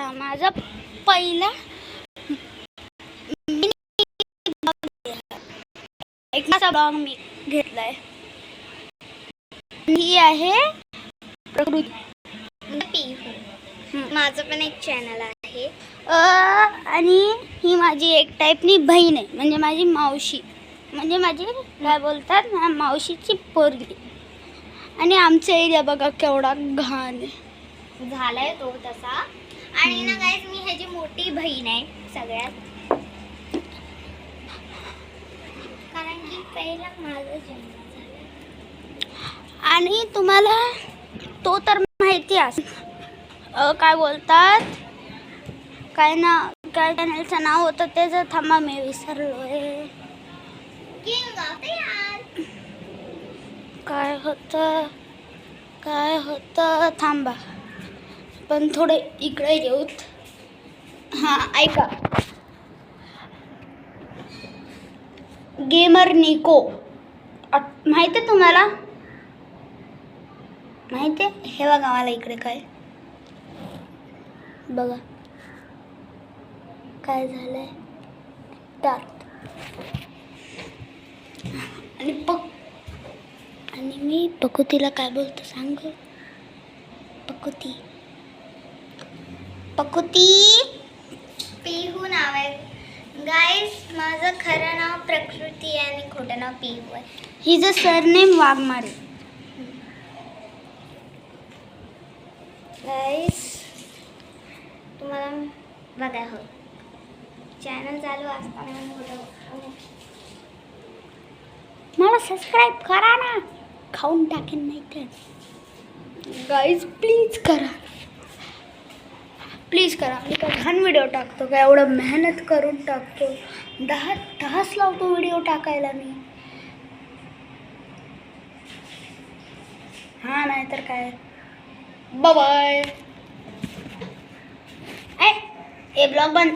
हा माझा पहिला एक माझा ब्लॉग मी घेतलाय. ही आहे प्रकृती. माझं पण एक चॅनल आहे. आणि ही माझी एक टाईपनी बहीण आहे, म्हणजे माझी मावशी, म्हणजे माझी काय बोलतात ना मावशीची पोरगी. आणि आमचा एरिया बघा केवढा घाण आहे. झालाय तो तसा. आणि ना गाईज मी ह्याची मोठी बहीण आहे सगळ्यात, कारण की पहिला माझा जन्म झाला. आणि तुम्हाला तो तर माहिती आहे काय बोलतात, काय चॅनलचं नाव होतं त्याचं, थांबा मी विसरलोय. किंग ऑफ यार काय होतं थांबा, पण थोडे इकडे येऊत. हां ऐका, गेमर निको माहिती आहे तुम्हाला? माहिती आहे? हे बघा मला इकडे काय बघा काय झालंय त्यात. आणि मी पकुतीला काय बोलतो सांग. पकुती पिहू नाव आहे गाईज. माझं खरं नाव प्रकृती आहे आणि खोटं नाव पिहू आहे. हिचं सरनेम वाघमारे. गाईज तुम्हाला बघा हो चॅनल चालू असताना मला सबस्क्राईब करा ना, खाऊन टाकेन नाही तर. गाईज प्लीज करा, प्लीज करा. मी काय घाण व्हिडिओ टाकतो का? एवढं मेहनत करून टाकतो, 10 तास लावतो व्हिडिओ टाकायला मी. हां नाही तर काय. बाय. ए ब्लॉग बंद.